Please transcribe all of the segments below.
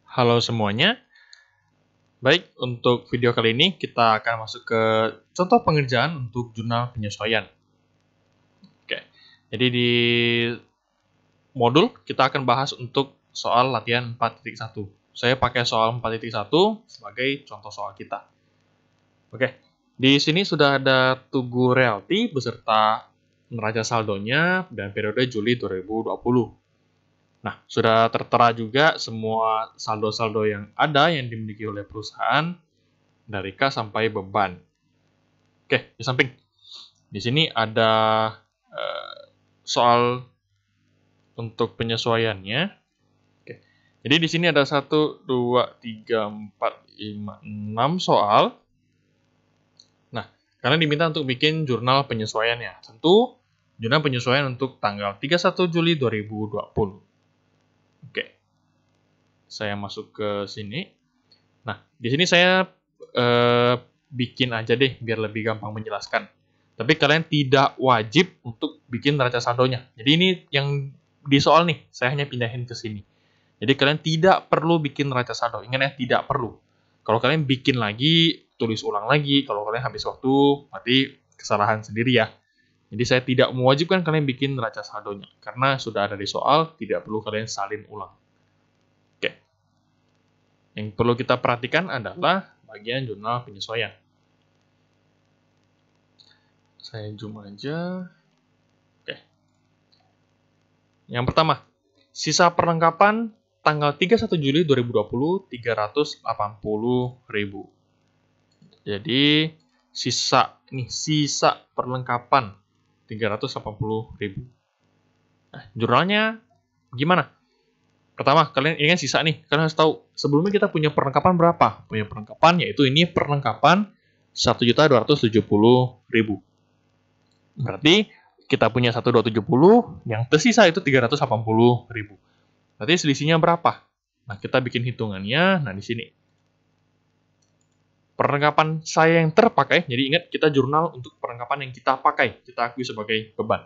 Halo semuanya. Baik, untuk video kali ini kita akan masuk ke contoh pengerjaan untuk jurnal penyesuaian. Oke, jadi di modul kita akan bahas untuk soal latihan 4.1. Saya pakai soal 4.1 sebagai contoh soal kita. Oke, di sini sudah ada Tugu Realty beserta neraca saldonya dan periode Juli 2020. Nah, sudah tertera juga semua saldo-saldo yang ada yang dimiliki oleh perusahaan dari K sampai beban. Oke, di samping. Di sini ada soal untuk penyesuaiannya. Oke. Jadi di sini ada 1, 2, 3, 4, 5, 6 soal. Nah, kalian diminta untuk bikin jurnal penyesuaiannya. Tentu, jurnal penyesuaian untuk tanggal 31 Juli 2020. Oke. Saya masuk ke sini. Nah, di sini saya bikin aja deh biar lebih gampang menjelaskan. Tapi kalian tidak wajib untuk bikin neraca saldonya. Jadi ini yang di soal nih, saya hanya pindahin ke sini. Jadi kalian tidak perlu bikin neraca saldo. Ingat ya, tidak perlu. Kalau kalian bikin lagi, tulis ulang lagi. Kalau kalian habis waktu, berarti kesalahan sendiri ya. Jadi saya tidak mewajibkan kalian bikin neraca saldonya. Karena sudah ada di soal, tidak perlu kalian salin ulang. Oke. Yang perlu kita perhatikan adalah bagian jurnal penyesuaian. Saya zoom aja. Oke. Yang pertama, sisa perlengkapan tanggal 31 Juli 2020 380.000. Jadi sisa perlengkapan 380.000. Nah, jurnalnya gimana? Pertama, kalian ingat sisa nih. Kalian harus tahu sebelumnya kita punya perlengkapan berapa? Punya perlengkapan yaitu ini perlengkapan 1.270.000. Berarti kita punya 1.270, yang tersisa itu 380.000. Berarti selisihnya berapa? Nah, kita bikin hitungannya. Nah, di sini. Perlengkapan saya yang terpakai, jadi ingat kita jurnal untuk perlengkapan yang kita pakai, kita akui sebagai beban.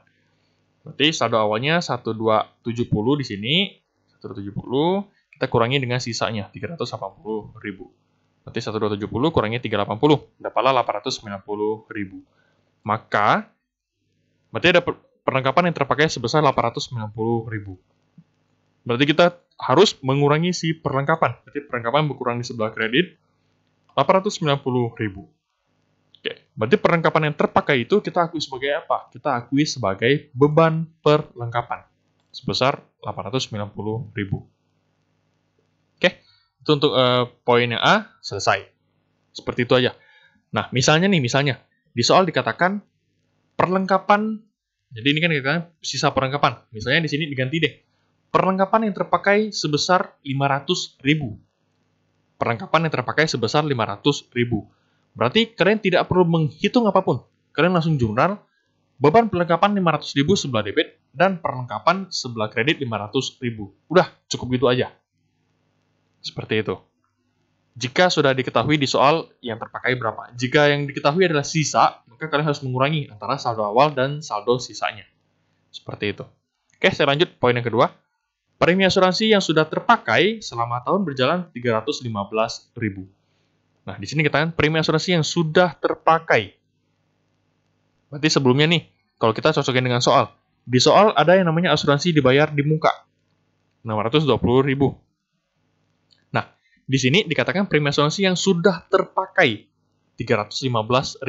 Berarti saldo awalnya 1.270 di sini, 1.270, kita kurangi dengan sisanya, 380.000. Berarti 1.270 kurangi 380, dapatlah 890.000. Maka berarti ada perlengkapan yang terpakai sebesar 890.000. Berarti kita harus mengurangi si perlengkapan. Berarti perlengkapan berkurang di sebelah kredit 890.000. Oke, berarti perlengkapan yang terpakai itu kita akui sebagai apa? Kita akui sebagai beban perlengkapan sebesar 890.000. Oke, itu untuk poin yang A selesai. Seperti itu aja. Nah, misalnya di soal dikatakan perlengkapan, jadi ini kan dikatakan sisa perlengkapan. Misalnya di sini diganti deh. Perlengkapan yang terpakai sebesar 500.000. Perlengkapan yang terpakai sebesar 500.000. Berarti kalian tidak perlu menghitung apapun. Kalian langsung jurnal beban perlengkapan 500.000 sebelah debit dan perlengkapan sebelah kredit 500.000. Udah, cukup gitu aja. Seperti itu. Jika sudah diketahui di soal yang terpakai berapa. Jika yang diketahui adalah sisa, maka kalian harus mengurangi antara saldo awal dan saldo sisanya. Seperti itu. Oke, saya lanjut poin yang kedua. Premi asuransi yang sudah terpakai selama tahun berjalan 315.000. Nah, di sini kita premi asuransi yang sudah terpakai. Berarti sebelumnya nih, kalau kita cocokin dengan soal. Di soal ada yang namanya asuransi dibayar di muka. 620.000. Nah, di sini dikatakan premi asuransi yang sudah terpakai 315.000.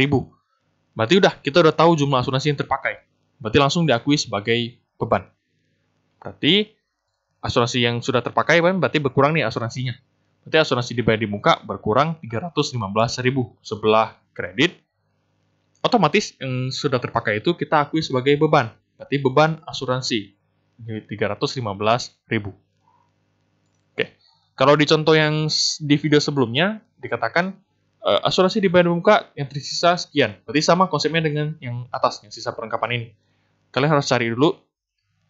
Berarti kita udah tahu jumlah asuransi yang terpakai. Berarti langsung diakui sebagai beban. Berarti asuransi yang sudah terpakai berarti berkurang nih asuransinya. Berarti asuransi dibayar di muka berkurang 315.000 sebelah kredit. Otomatis yang sudah terpakai itu kita akui sebagai beban. Berarti beban asuransi 315.000. Oke. Kalau di contoh yang di video sebelumnya dikatakan asuransi dibayar di muka yang tersisa sekian. Berarti sama konsepnya dengan yang atas, yang sisa perlengkapan ini. Kalian harus cari dulu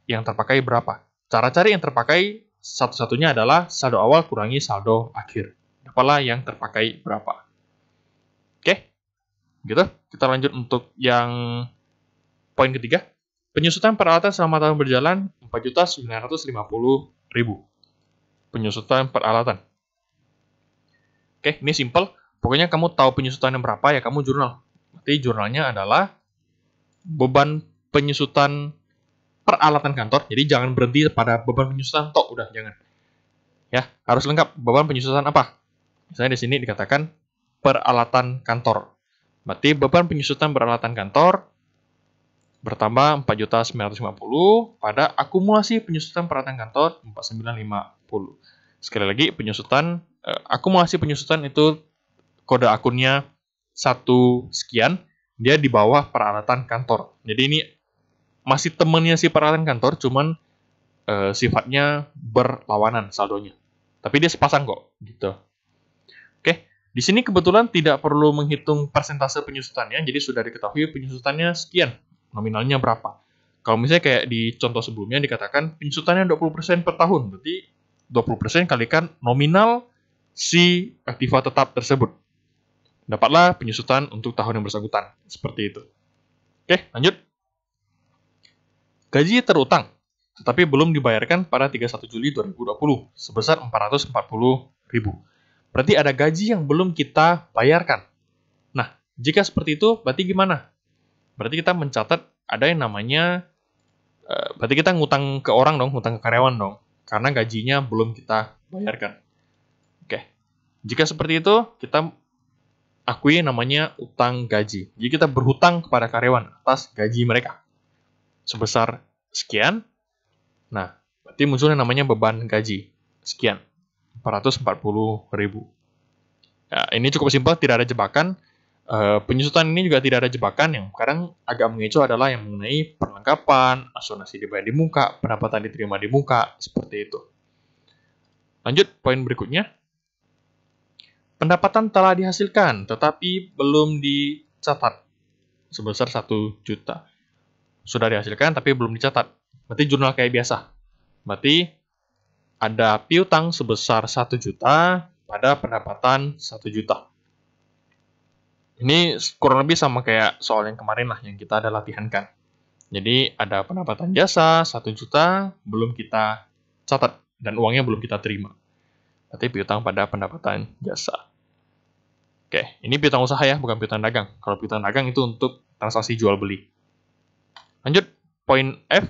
yang terpakai berapa. Cara cari yang terpakai satu-satunya adalah saldo awal kurangi saldo akhir. Dapatlah yang terpakai berapa. Oke, gitu. Kita lanjut untuk yang poin ketiga. Penyusutan peralatan selama tahun berjalan 4.950.000. Penyusutan peralatan. Oke, ini simple. Pokoknya kamu tahu penyusutannya berapa, ya kamu jurnal. Berarti jurnalnya adalah beban penyusutan peralatan kantor. Jadi jangan berhenti pada beban penyusutan tok, udah jangan. Ya, harus lengkap. Beban penyusutan apa? Misalnya di sini dikatakan peralatan kantor. Berarti beban penyusutan peralatan kantor bertambah 4.950 pada akumulasi penyusutan peralatan kantor 4950. Sekali lagi, akumulasi penyusutan itu kode akunnya 1 sekian, dia di bawah peralatan kantor. Jadi ini masih temennya si peralatan kantor, cuman sifatnya berlawanan saldonya. Tapi dia sepasang kok, gitu. Oke, di sini kebetulan tidak perlu menghitung persentase penyusutannya, jadi sudah diketahui penyusutannya sekian. Nominalnya berapa. Kalau misalnya kayak di contoh sebelumnya dikatakan penyusutannya 20% per tahun, berarti 20% kalikan nominal si aktiva tetap tersebut. Dapatlah penyusutan untuk tahun yang bersangkutan. Seperti itu. Oke, lanjut. Gaji terutang, tetapi belum dibayarkan pada 31 Juli 2020, sebesar 440.000. Berarti ada gaji yang belum kita bayarkan. Nah, jika seperti itu, berarti gimana? Berarti kita mencatat ada yang namanya, berarti kita ngutang ke orang dong, ngutang ke karyawan dong, karena gajinya belum kita bayarkan. Oke, jika seperti itu, kita akui namanya utang gaji. Jadi kita berhutang kepada karyawan atas gaji mereka sebesar sekian. Nah, berarti munculnya namanya beban gaji sekian, 440.000. Ya, ini cukup simpel, tidak ada jebakan. Penyusutan ini juga tidak ada jebakan. Yang kadang agak mengecoh adalah yang mengenai perlengkapan, asuransi dibayar di muka, pendapatan diterima di muka, seperti itu. Lanjut, poin berikutnya. Pendapatan telah dihasilkan, tetapi belum dicatat sebesar 1 juta. Sudah dihasilkan, tapi belum dicatat. Berarti jurnal kayak biasa. Berarti ada piutang sebesar 1 juta pada pendapatan 1 juta. Ini kurang lebih sama kayak soal yang kemarin lah, yang kita ada latihankan. Jadi ada pendapatan jasa 1 juta, belum kita catat, dan uangnya belum kita terima. Berarti piutang pada pendapatan jasa. Oke, ini piutang usaha ya, bukan piutang dagang. Kalau piutang dagang itu untuk transaksi jual beli. Lanjut, poin F.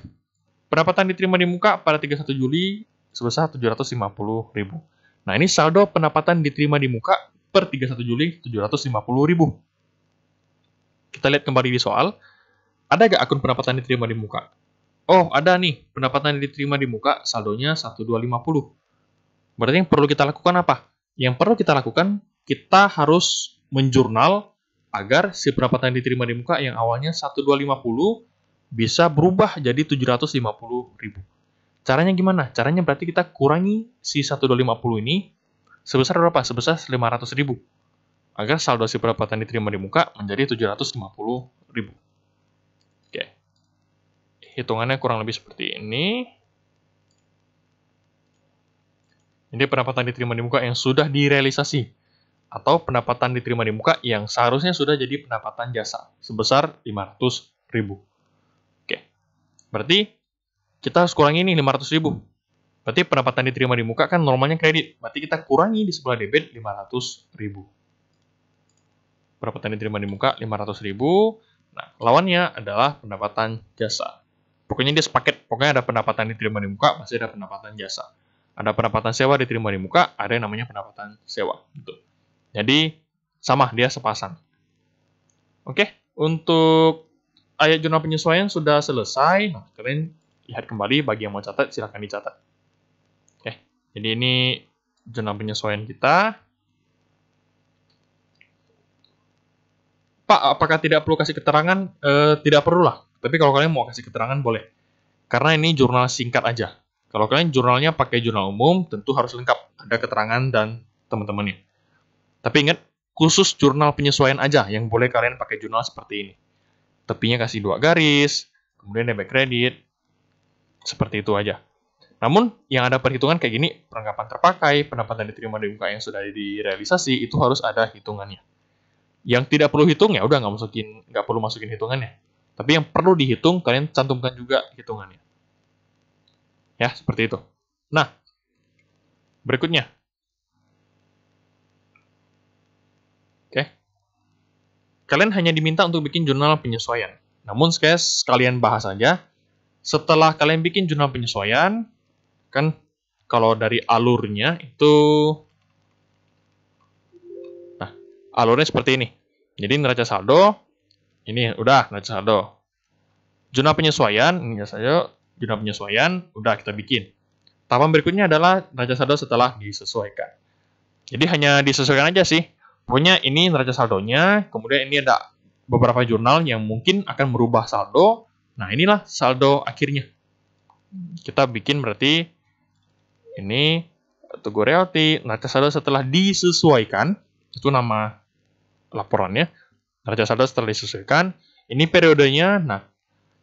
Pendapatan diterima di muka pada 31 Juli sebesar 750.000. Nah, ini saldo pendapatan diterima di muka per 31 Juli 750.000. Kita lihat kembali di soal. Ada nggak akun pendapatan diterima di muka? Oh, ada nih. Pendapatan diterima di muka saldonya 1.250. Berarti yang perlu kita lakukan apa? Yang perlu kita lakukan, kita harus menjurnal agar si pendapatan diterima di muka yang awalnya 1.250 bisa berubah jadi 750.000. Caranya gimana? Caranya berarti kita kurangi si 1.250 ini sebesar berapa? Sebesar 500.000. Agar saldo si pendapatan diterima di muka menjadi 750.000. Oke. Hitungannya kurang lebih seperti ini. Ini pendapatan diterima di muka yang sudah direalisasi. Atau pendapatan diterima di muka yang seharusnya sudah jadi pendapatan jasa. Sebesar 500.000. Oke. Berarti kita harus kurangi ini 500.000. Berarti pendapatan diterima di muka kan normalnya kredit. Berarti kita kurangi di sebelah debit 500.000. Pendapatan diterima di muka 500.000. Nah, lawannya adalah pendapatan jasa. Pokoknya dia sepaket. Pokoknya ada pendapatan diterima di muka, masih ada pendapatan jasa. Ada pendapatan sewa diterima di muka, ada yang namanya pendapatan sewa. Gitu. Jadi, sama, dia sepasang. Oke, untuk ayat jurnal penyesuaian sudah selesai. Nah, kalian lihat kembali, bagi yang mau catat, silahkan dicatat. Oke, jadi ini jurnal penyesuaian kita. Pak, apakah tidak perlu kasih keterangan? Tidak perlu lah. Tapi kalau kalian mau kasih keterangan, boleh. Karena ini jurnal singkat aja. Kalau kalian jurnalnya pakai jurnal umum, tentu harus lengkap. Ada keterangan dan teman-temannya. Tapi ingat, khusus jurnal penyesuaian aja yang boleh kalian pakai jurnal seperti ini. Tepinya kasih 2 garis, kemudian debit kredit, seperti itu aja. Namun, yang ada perhitungan kayak gini, perlengkapan terpakai, pendapatan diterima di muka yang sudah direalisasi, itu harus ada hitungannya. Yang tidak perlu hitung, ya udah nggak perlu masukin hitungannya. Tapi yang perlu dihitung, kalian cantumkan juga hitungannya. Ya, seperti itu. Nah, berikutnya. kalian hanya diminta untuk bikin jurnal penyesuaian. Namun sekalian bahas saja, setelah kalian bikin jurnal penyesuaian, kan kalau dari alurnya itu, nah alurnya seperti ini. Jadi neraca saldo, ini udah neraca saldo. Jurnal penyesuaian, ini saja jurnal penyesuaian, udah kita bikin. Tahapan berikutnya adalah neraca saldo setelah disesuaikan. Jadi hanya disesuaikan aja sih. Pokoknya ini neraca saldonya, kemudian ini ada beberapa jurnal yang mungkin akan merubah saldo. Nah, inilah saldo akhirnya. Kita bikin berarti ini Tugu Realty, neraca saldo setelah disesuaikan, itu nama laporannya. Neraca saldo setelah disesuaikan, ini periodenya. Nah,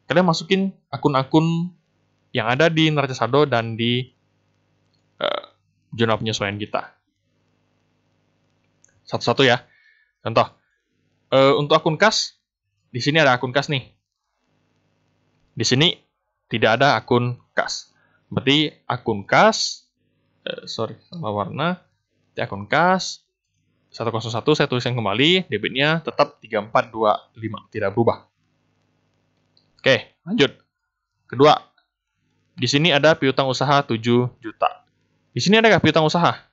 kalian masukin akun-akun yang ada di neraca saldo dan di jurnal penyesuaian kita. Satu-satu ya. Contoh, untuk akun kas, di sini ada akun kas nih. Di sini tidak ada akun kas. Berarti akun kas, sama warna, akun kas 101 saya tuliskan kembali, debitnya tetap 3425, tidak berubah. Oke, lanjut. Kedua, di sini ada piutang usaha 7 juta. Di sini ada nggak piutang usaha?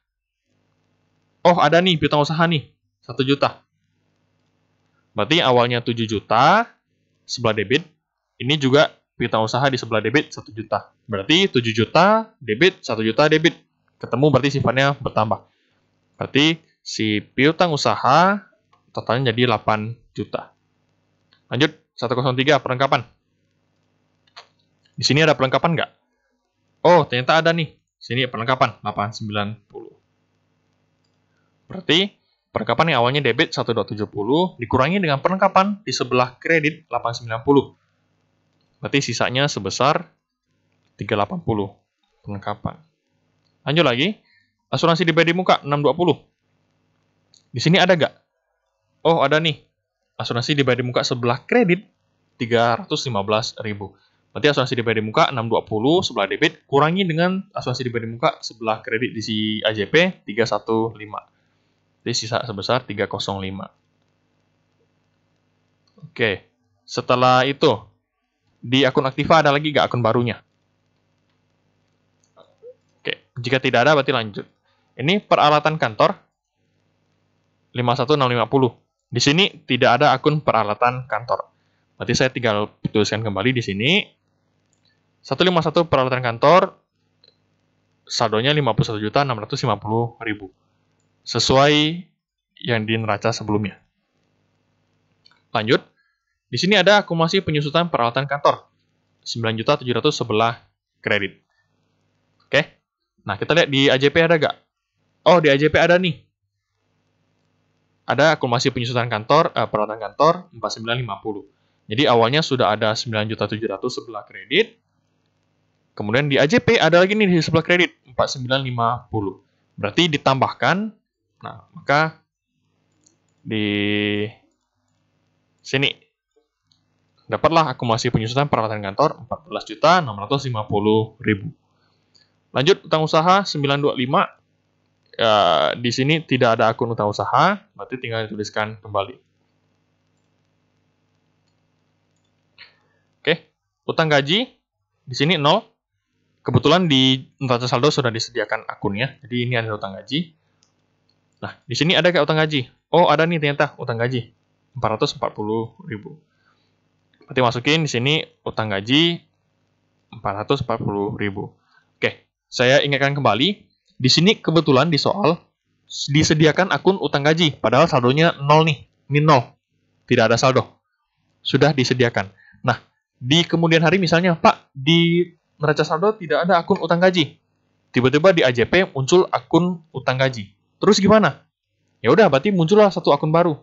Oh, ada nih piutang usaha nih, 1 juta. Berarti awalnya 7 juta, sebelah debit. Ini juga piutang usaha di sebelah debit 1 juta. Berarti 7 juta debit, 1 juta debit. Ketemu berarti sifatnya bertambah. Berarti si piutang usaha totalnya jadi 8 juta. Lanjut, 103 perlengkapan. Di sini ada perlengkapan nggak? Oh, ternyata ada nih. Sini perlengkapan 890. Berarti perlengkapan yang awalnya debit 1270 dikurangi dengan perlengkapan di sebelah kredit 890. Berarti sisanya sebesar 380 perlengkapan. Lanjut lagi, asuransi dibayar di muka 620. Di sini ada nggak? Oh, ada nih. Asuransi dibayar di muka sebelah kredit 315.000. Berarti asuransi dibayar di muka 620 sebelah debit kurangi dengan asuransi dibayar di muka sebelah kredit di si AJP 315. Jadi sisa sebesar 305. Oke, setelah itu di akun aktiva ada lagi nggak akun barunya? Oke, jika tidak ada berarti lanjut. Ini peralatan kantor 51650. Di sini tidak ada akun peralatan kantor. Berarti saya tinggal tuliskan kembali di sini. 151 peralatan kantor saldonya 51.650.000. Sesuai yang di neraca sebelumnya. Lanjut. Di sini ada akumulasi penyusutan peralatan kantor. 9.700 sebelah kredit. Oke. Nah, kita lihat di AJP ada nggak? Oh, di AJP ada nih. Ada akumulasi penyusutan kantor, peralatan kantor 4950. Jadi awalnya sudah ada 9.700 sebelah kredit. Kemudian di AJP ada lagi nih di sebelah kredit 4950. Berarti ditambahkan. Nah, maka di sini dapatlah akumulasi penyusutan peralatan kantor 14.650.000. Lanjut utang usaha 925. Di sini tidak ada akun utang usaha, berarti tinggal dituliskan kembali. Oke, utang gaji di sini 0. Kebetulan di neraca saldo sudah disediakan akunnya, jadi ini ada utang gaji. Nah, di sini ada nggak utang gaji? Oh, ada nih ternyata utang gaji 440.000. Berarti masukin di sini utang gaji 440.000. Oke, saya ingatkan kembali. Di sini kebetulan di soal disediakan akun utang gaji, padahal saldonya 0 nih. Ini 0. Tidak ada saldo. Sudah disediakan. Nah, di kemudian hari misalnya, Pak, di neraca saldo tidak ada akun utang gaji. Tiba-tiba di AJP muncul akun utang gaji. Terus gimana? Ya udah, berarti muncullah satu akun baru.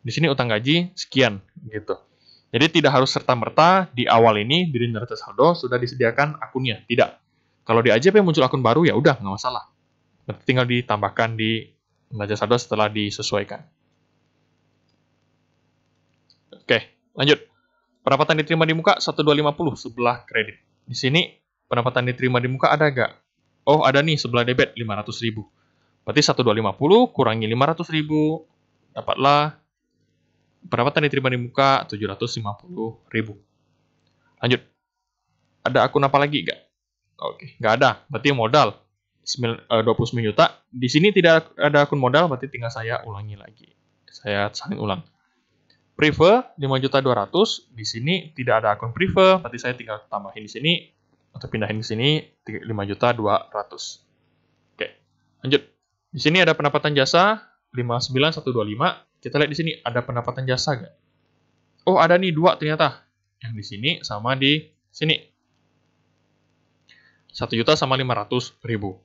Di sini utang gaji sekian gitu. Jadi tidak harus serta-merta di awal ini di neraca saldo sudah disediakan akunnya. Tidak. Kalau di AJP muncul akun baru ya udah nggak masalah. Berarti tinggal ditambahkan di neraca saldo setelah disesuaikan. Oke, lanjut. Pendapatan diterima di muka 1250 sebelah kredit. Di sini pendapatan diterima di muka ada nggak? Oh, ada nih sebelah debit 500.000. Berarti 1250 kurangi 500.000 dapatlah Pendapatan diterima di muka 750.000. Lanjut. Ada akun apa lagi nggak? Oke, nggak ada. Berarti modal 29 juta. Di sini tidak ada akun modal, berarti tinggal saya ulangi lagi. Saya salin ulang. Prefer 5.200.000. Di sini tidak ada akun prefer, berarti saya tinggal tambahin di sini atau pindahin ke sini 5.200.000. Oke, lanjut. Di sini ada pendapatan jasa 59.125. Kita lihat di sini ada pendapatan jasa nggak? Oh, ada nih 2 ternyata. Yang di sini sama di sini. 1 juta sama 500.000.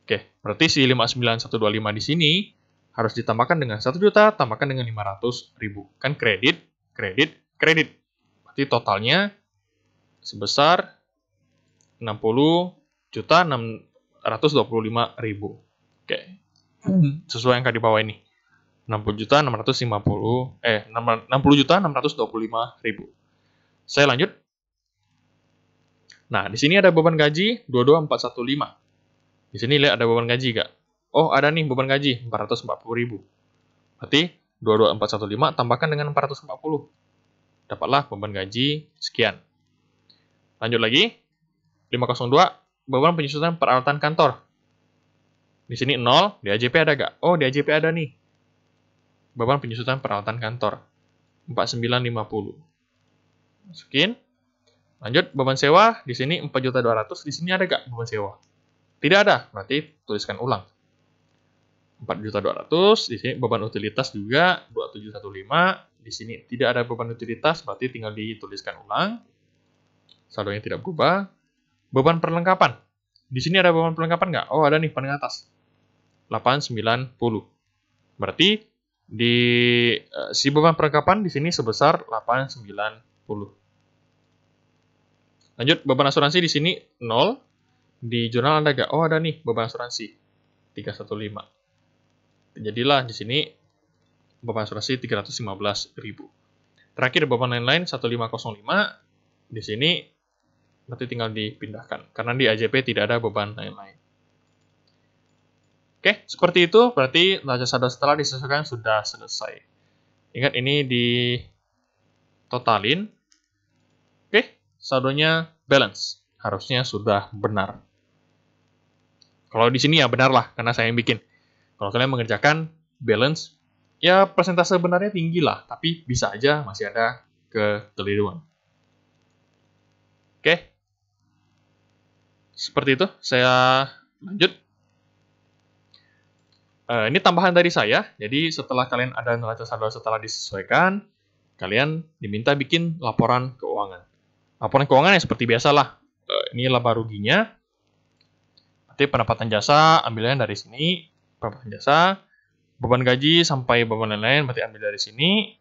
Oke, berarti si 59.125 di sini harus ditambahkan dengan 1 juta, tambahkan dengan 500.000. Kan kredit, kredit, kredit. Berarti totalnya sebesar 60.625.000. Oke, sesuai angka di bawah ini. 60.625.000. Saya lanjut. Nah, di sini ada beban gaji 22415. Di sini lihat ada beban gaji nggak? Oh, ada nih beban gaji 440.000. Berarti 22415 tambahkan dengan 440. Dapatlah beban gaji sekian. Lanjut lagi. 502 beban penyusunan peralatan kantor. Di sini 0, di AJP ada nggak? Oh, di AJP ada nih. Beban penyusunan peralatan kantor 4950. Masukin. Lanjut beban sewa di sini 4.200.000. Di sini ada nggak beban sewa? Tidak ada, berarti tuliskan ulang. 4.200.000. Di sini beban utilitas juga 2715. Di sini tidak ada beban utilitas, berarti tinggal dituliskan ulang. Saldonya tidak berubah. Beban perlengkapan. Di sini ada beban perlengkapan nggak? Oh, ada nih paling atas. 890. Berarti di si beban perlengkapan di sini sebesar 890. Lanjut, beban asuransi di sini 0. Di jurnal ada nggak? Oh, ada nih beban asuransi 315. Jadilah di sini beban asuransi 315.000. Terakhir beban lain-lain 1505. Di sini berarti tinggal dipindahkan karena di AJP tidak ada beban lain-lain. Oke, seperti itu berarti neraca saldo setelah disesuaikan sudah selesai. Ingat ini di totalin. Oke, saldonya balance. Harusnya sudah benar. Kalau di sini ya benar lah, karena saya yang bikin. Kalau kalian mengerjakan balance, ya persentase benarnya tinggi lah, tapi bisa aja masih ada kekeliruan. Oke, seperti itu. Saya lanjut. Ini tambahan dari saya. Jadi setelah kalian ada neraca saldo setelah disesuaikan, kalian diminta bikin laporan keuangan. Laporan keuangan yang seperti biasalah. Ini laba ruginya. Nanti pendapatan jasa ambilnya dari sini. Pendapatan jasa, beban gaji sampai beban lain-lain berarti ambil dari sini.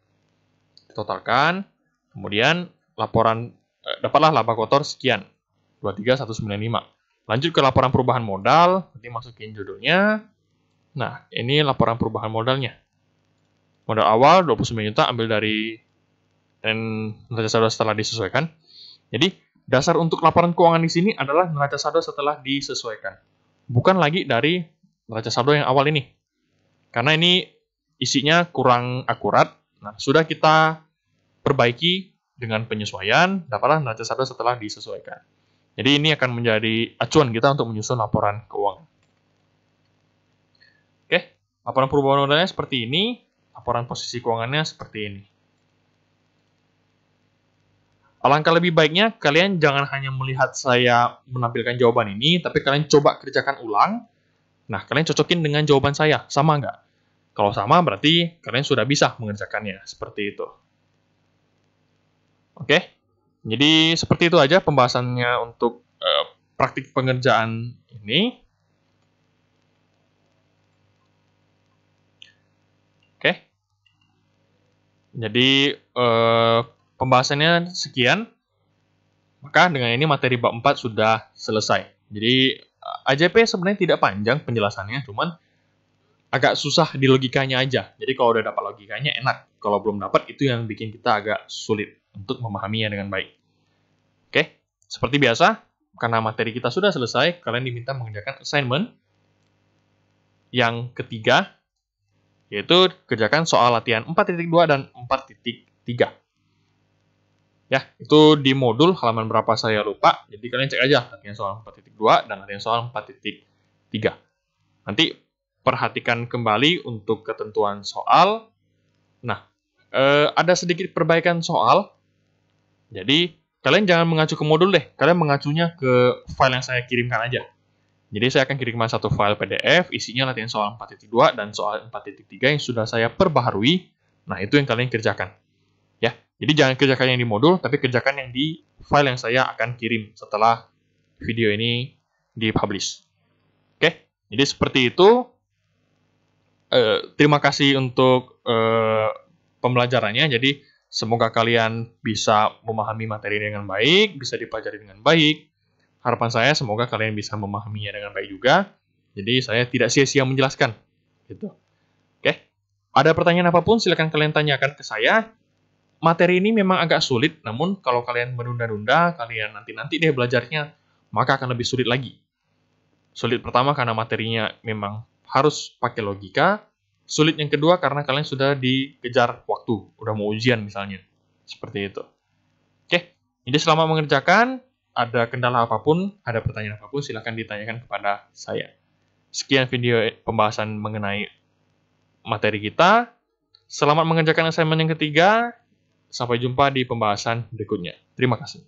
Totalkan. Kemudian laporan dapatlah laba kotor sekian. 23195. Lanjut ke laporan perubahan modal, nanti masukin judulnya. Nah, ini laporan perubahan modalnya. Modal awal 29 juta ambil dari neraca saldo setelah disesuaikan. Jadi, dasar untuk laporan keuangan di sini adalah neraca saldo setelah disesuaikan. Bukan lagi dari neraca saldo yang awal ini. Karena ini isinya kurang akurat. Nah, sudah kita perbaiki dengan penyesuaian, dapatlah neraca saldo setelah disesuaikan. Jadi ini akan menjadi acuan kita untuk menyusun laporan keuangan. Oke, laporan perubahan modalnya seperti ini, laporan posisi keuangannya seperti ini. Alangkah lebih baiknya kalian jangan hanya melihat saya menampilkan jawaban ini, tapi kalian coba kerjakan ulang. Nah, kalian cocokin dengan jawaban saya, sama nggak? Kalau sama berarti kalian sudah bisa mengerjakannya, seperti itu. Oke, jadi seperti itu aja pembahasannya untuk praktik pengerjaan ini. Oke, jadi pembahasannya sekian. Maka dengan ini materi bab 4 sudah selesai. Jadi AJP sebenarnya tidak panjang penjelasannya, cuman agak susah di logikanya aja. Jadi kalau udah dapat logikanya enak. Kalau belum dapat itu yang bikin kita agak sulit untuk memahaminya dengan baik. Oke, seperti biasa, karena materi kita sudah selesai, kalian diminta mengerjakan assignment yang ketiga. yaitu kerjakan soal latihan 4.2 dan 4.3. Ya, itu di modul halaman berapa saya lupa, jadi kalian cek aja latihan soal 4.2 dan latihan soal 4.3. Nanti perhatikan kembali untuk ketentuan soal. Nah, ada sedikit perbaikan soal. Jadi, kalian jangan mengacu ke modul deh. Kalian mengacunya ke file yang saya kirimkan aja. Jadi, saya akan kirimkan satu file PDF, isinya latihan soal 4.2 dan soal 4.3 yang sudah saya perbaharui. Nah, itu yang kalian kerjakan. Ya, jadi jangan kerjakan yang di modul, tapi kerjakan yang di file yang saya akan kirim setelah video ini dipublish. Oke, jadi seperti itu. Terima kasih untuk pembelajarannya. Jadi semoga kalian bisa memahami materi dengan baik, bisa dipelajari dengan baik. Harapan saya semoga kalian bisa memahaminya dengan baik juga. Jadi saya tidak sia-sia menjelaskan. Gitu. Oke. Ada pertanyaan apapun silakan kalian tanyakan ke saya. Materi ini memang agak sulit, namun kalau kalian menunda-nunda, kalian nanti-nanti deh belajarnya, maka akan lebih sulit lagi. Sulit pertama karena materinya memang harus pakai logika. Sulit yang kedua karena kalian sudah dikejar waktu, udah mau ujian misalnya. Seperti itu. Oke, jadi selama mengerjakan, ada kendala apapun, ada pertanyaan apapun, silahkan ditanyakan kepada saya. Sekian video pembahasan mengenai materi kita. Selamat mengerjakan assignment yang ketiga. Sampai jumpa di pembahasan berikutnya. Terima kasih.